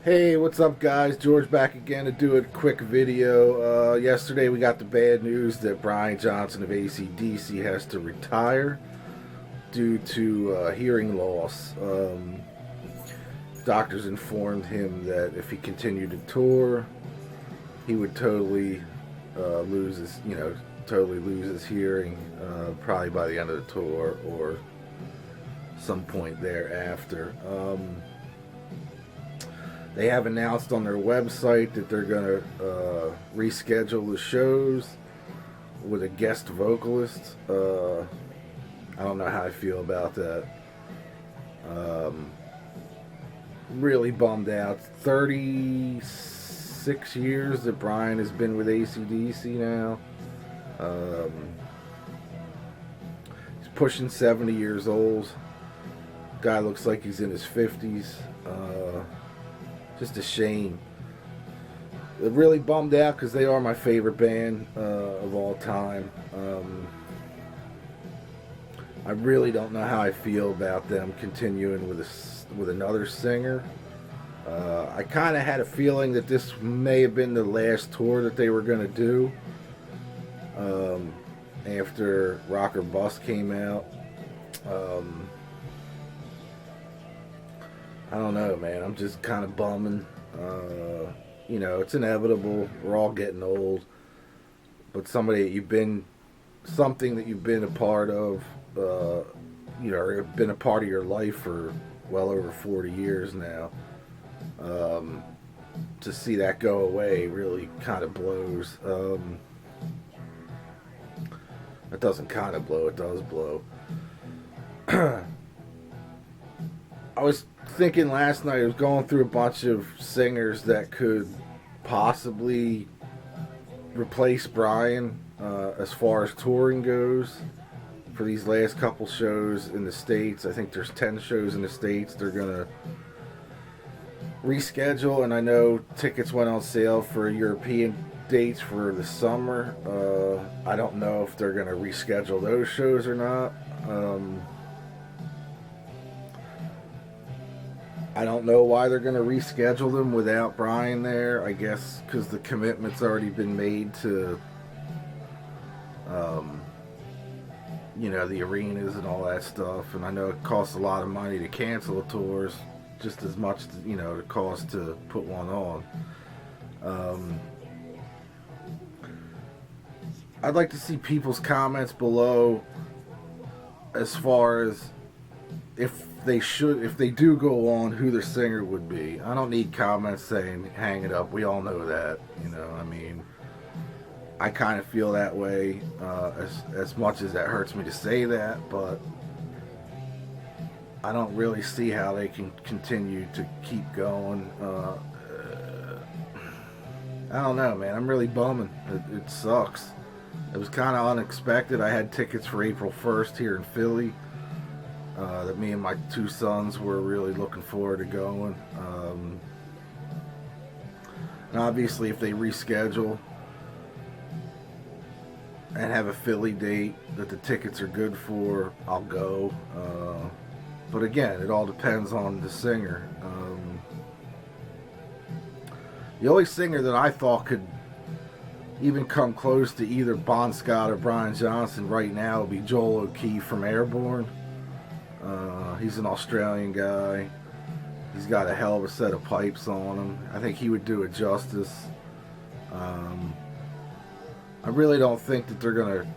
Hey, what's up, guys? George back again to do a quick video. Yesterday we got the bad news that Brian Johnson of AC/DC has to retire due to hearing loss. Doctors informed him that if he continued to tour, he would totally lose his, totally lose his hearing, probably by the end of the tour or some point thereafter. They have announced on their website that they're going to reschedule the shows with a guest vocalist. I don't know how I feel about that. Really bummed out. 36 years that Brian has been with AC/DC now. He's pushing 70 years old. Guy looks like he's in his 50s. Just a shame. It really bummed out because they are my favorite band of all time. I really don't know how I feel about them continuing with another singer. I kind of had a feeling that this may have been the last tour that they were going to do after Rock or Bust came out. I don't know, man. I'm just kind of bumming. It's inevitable. We're all getting old. But something that you've been a part of, or been a part of your life for well over 40 years now. To see that go away really kind of blows. It doesn't kind of blow. It does blow. I was thinking last night, I was going through a bunch of singers that could possibly replace Brian as far as touring goes for these last couple shows in the States. I think there's 10 shows in the States they're going to reschedule, and I know tickets went on sale for European dates for the summer. I don't know if they're going to reschedule those shows or not. I don't know why they're going to reschedule them without Brian there. I guess because the commitment's already been made to, the arenas and all that stuff. And I know it costs a lot of money to cancel tours, just as much, it costs to put one on. I'd like to see people's comments below as far as if they do go on, who the singer would be. I don't need comments saying hang it up. We all know that. I kind of feel that way, as much as that hurts me to say that, but I don't really see how they can continue to keep going. I don't know, man. I'm really bumming. It sucks. It was kind of unexpected. I had tickets for April 1st here in Philly. That me and my two sons were really looking forward to going. And obviously, if they reschedule and have a Philly date that the tickets are good for, I'll go. But again, it all depends on the singer. The only singer that I thought could even come close to either Bon Scott or Brian Johnson right now would be Joel O'Keefe from Airborne. He's an Australian guy. He's got a hell of a set of pipes on him. I think he would do it justice. I really don't think that they're going to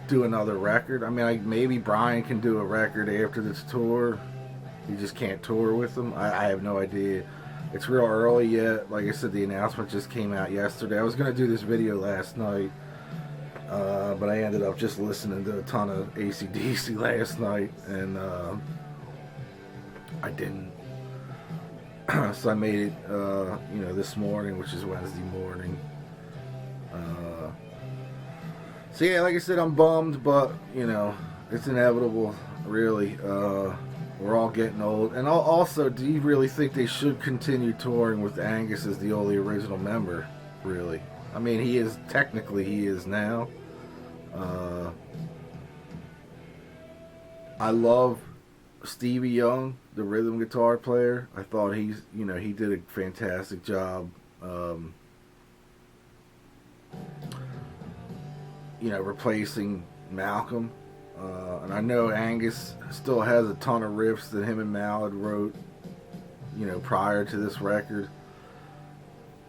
do another record. I mean, maybe Brian can do a record after this tour. He just can't tour with them. I have no idea. It's real early yet. Like I said, the announcement just came out yesterday. I was going to do this video last night. But I ended up just listening to a ton of AC/DC last night, and I didn't. So I made it, this morning, which is Wednesday morning. So yeah, like I said, I'm bummed, but it's inevitable. Really, we're all getting old. And also, do you really think they should continue touring with Angus as the only original member? Really? I mean, he is now. I love Stevie Young, the rhythm guitar player. I thought he did a fantastic job. Replacing Malcolm. And I know Angus still has a ton of riffs that him and Mal had wrote, prior to this record.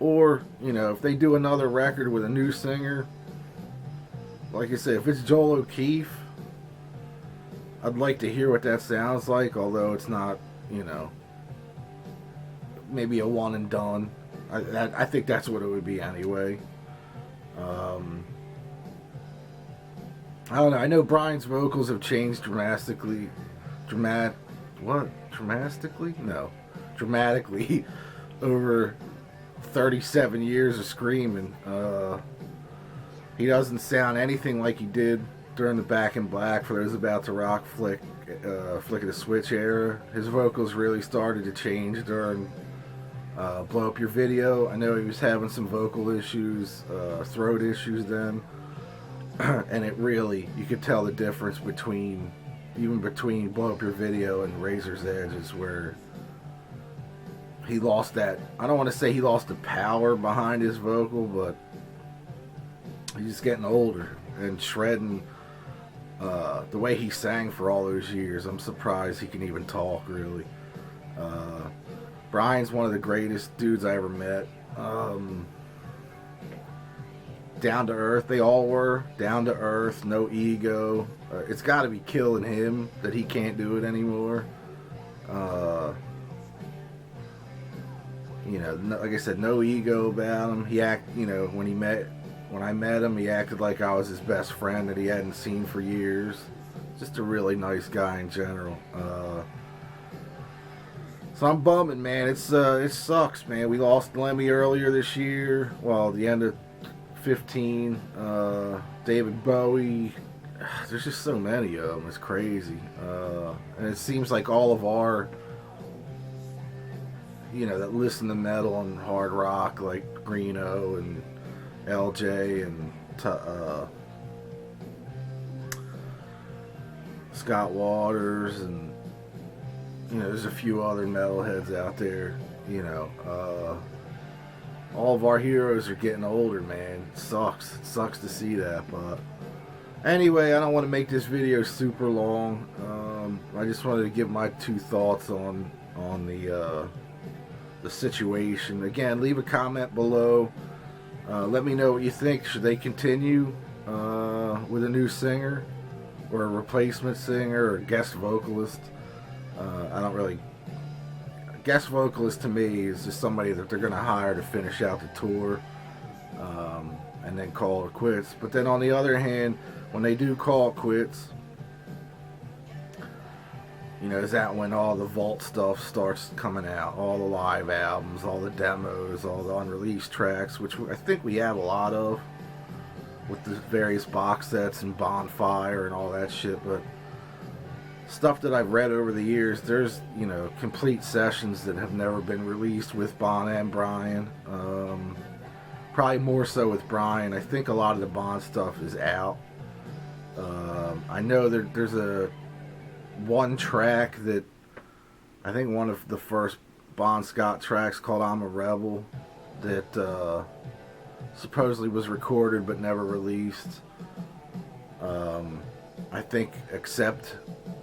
Or, if they do another record with a new singer, like I said, if it's Joel O'Keefe, I'd like to hear what that sounds like, although it's not, maybe a one and done. I think that's what it would be anyway. I don't know. I know Brian's vocals have changed dramatically. Dramatically? No. Dramatically over 37 years of screaming. He doesn't sound anything like he did during the Back in Black, for those about to rock Flick of the Switch era. His vocals really started to change during Blow Up Your Video. I know he was having some vocal issues, throat issues then. And it really, you could tell the difference between Blow Up Your Video and Razor's Edges, where he lost that, I don't want to say he lost the power behind his vocal, but he's just getting older and shredding. The way he sang for all those years, I'm surprised he can even talk, really. Brian's one of the greatest dudes I ever met. Down to earth, they all were. Down to earth, no ego. It's got to be killing him that he can't do it anymore. Like I said, no ego about him. When I met him, he acted like I was his best friend that he hadn't seen for years. Just a really nice guy in general. So I'm bumming, man. It sucks, man. We lost Lemmy earlier this year. Well, the end of 15. David Bowie. There's just so many of them. It's crazy. And it seems like all of our, that listen to metal and hard rock, like Greeno and LJ and Scott Waters, and there's a few other metalheads out there. All of our heroes are getting older, man. It sucks to see that, but anyway, I don't want to make this video super long. I just wanted to give my 2 thoughts on the situation. Again, leave a comment below. Let me know what you think. Should they continue with a new singer, or a replacement singer, or a guest vocalist? I don't really... Guest vocalist to me is just somebody that they're going to hire to finish out the tour, and then call it quits. But then on the other hand, when they do call it quits, is that when all the vault stuff starts coming out, all the live albums, all the demos, all the unreleased tracks, which I think we have a lot of with the various box sets and Bonfire and all that shit. But stuff that I've read over the years, there's complete sessions that have never been released with Bon and Brian. Probably more so with Brian. I think a lot of the Bon stuff is out. I know there's one track that I think one of the first Bon Scott tracks, called I'm a Rebel, that supposedly was recorded but never released. I think Accept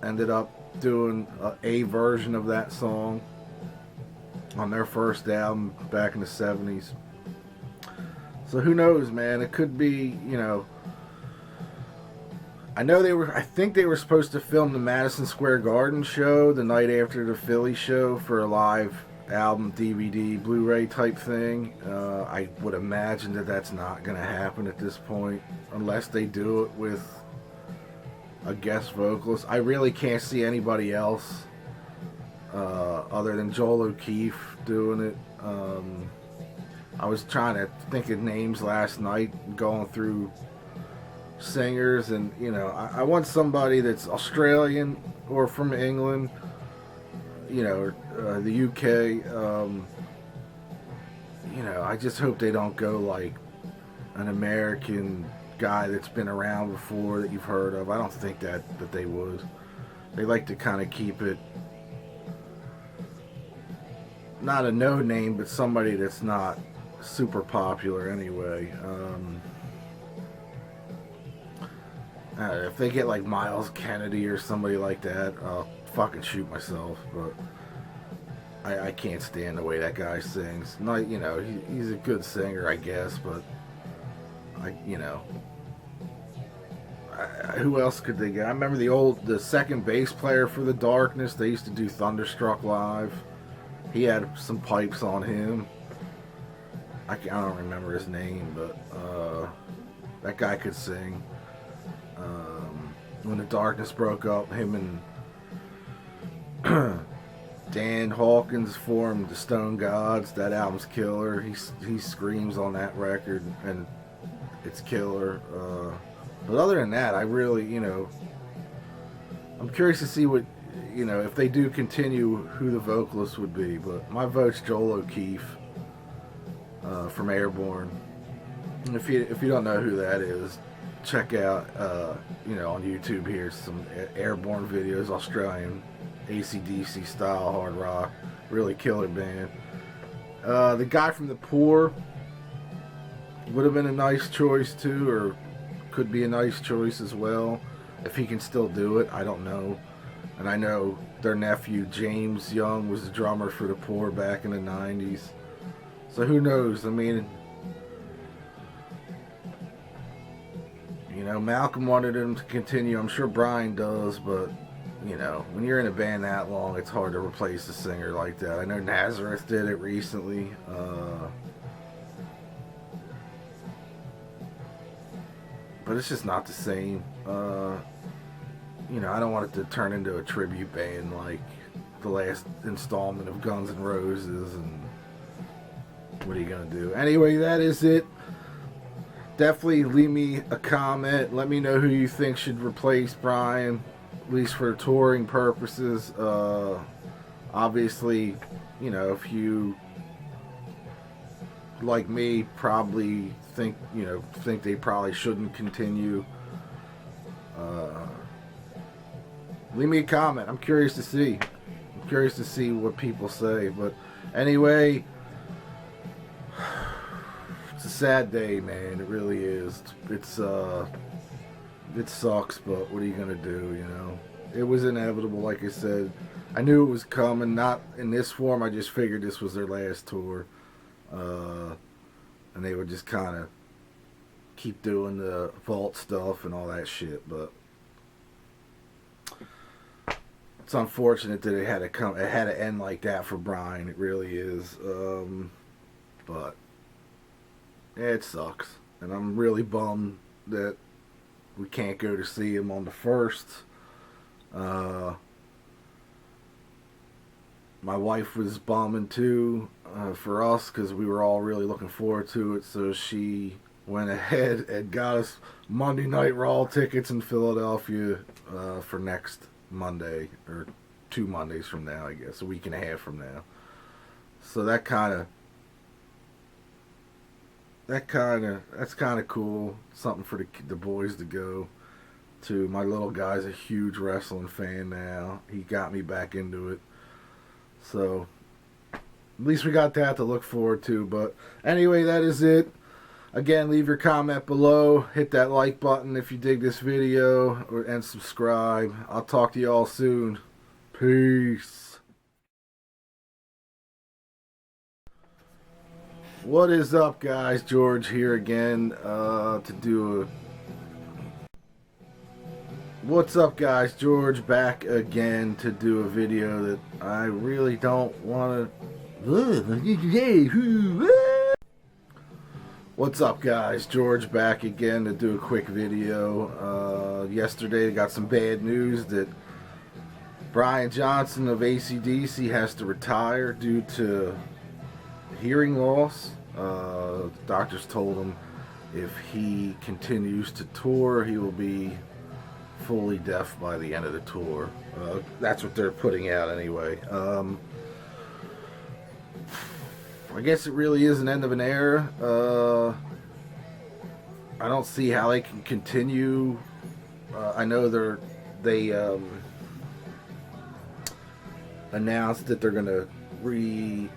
ended up doing a version of that song on their first album back in the 70s. So who knows, man? It could be, I think they were supposed to film the Madison Square Garden show the night after the Philly show for a live album, DVD, Blu-ray type thing. I would imagine that that's not going to happen at this point, unless they do it with a guest vocalist. I really can't see anybody else other than Joel O'Keefe doing it. I was trying to think of names last night, going through singers, and I want somebody that's Australian or from England, or the UK. I just hope they don't go like an American guy that's been around before that you've heard of. I don't think that they would. They like to kind of keep it not a no name, but somebody that's not super popular anyway. If they get like Miles Kennedy or somebody like that, I'll fucking shoot myself. But I can't stand the way that guy sings. Not, you know, he's a good singer, I guess, but who else could they get? I remember the second bass player for the Darkness. They used to do Thunderstruck Live. He had some pipes on him. I don't remember his name, but that guy could sing. When the Darkness broke up, him and Dan Hawkins formed the Stone Gods. That album's killer. He screams on that record, and it's killer. But other than that, I really, I'm curious to see what, if they do continue, who the vocalist would be. But my vote's Joel O'Keefe from Airborne. And if you don't know who that is, check out, on YouTube here, some Airborne videos, Australian AC/DC style hard rock, really killer band. The guy from The Poor would have been a nice choice too, or could be a nice choice as well, if he can still do it. I don't know. And I know their nephew James Young was the drummer for The Poor back in the 90s, so who knows. I mean, Malcolm wanted him to continue. I'm sure Brian does, but when you're in a band that long, it's hard to replace a singer like that. I know Nazareth did it recently. But it's just not the same. I don't want it to turn into a tribute band like the last installment of Guns N' Roses, and what are you going to do? Anyway, that is it. Definitely leave me a comment. Let me know who you think should replace Brian, at least for touring purposes. Obviously, if you, like me, probably think they probably shouldn't continue, leave me a comment. I'm curious to see what people say. But anyway, it's a sad day, man. It really is. It sucks, but what are you gonna do? It was inevitable. Like I said, I knew it was coming. Not in this form. I just figured this was their last tour, and they would just kind of keep doing the vault stuff and all that shit. But it's unfortunate that it had to end like that for Brian. It really is. But it sucks, and I'm really bummed that we can't go to see him on the 1st. My wife was bumming too, for us, because we were all really looking forward to it, so she went ahead and got us Monday Night Raw tickets in Philadelphia for next Monday, or 2 Mondays from now, I guess, a week and a half from now. So that's kind of cool. Something for the boys to go to. My little guy's a huge wrestling fan now. He got me back into it. So at least we got that to look forward to. But anyway, that is it. Again, leave your comment below. Hit that like button if you dig this video, and subscribe. I'll talk to you all soon. Peace. What is up, guys? George here again to do a... What's up, guys? George back again to do a video that I really don't want to... What's up, guys? George back again to do a quick video. Yesterday I got some bad news that Brian Johnson of AC/DC has to retire due to hearing loss. The doctors told him if he continues to tour, he will be fully deaf by the end of the tour. That's what they're putting out anyway. I guess it really is an end of an era. I don't see how they can continue. I know they announced that they're gonna re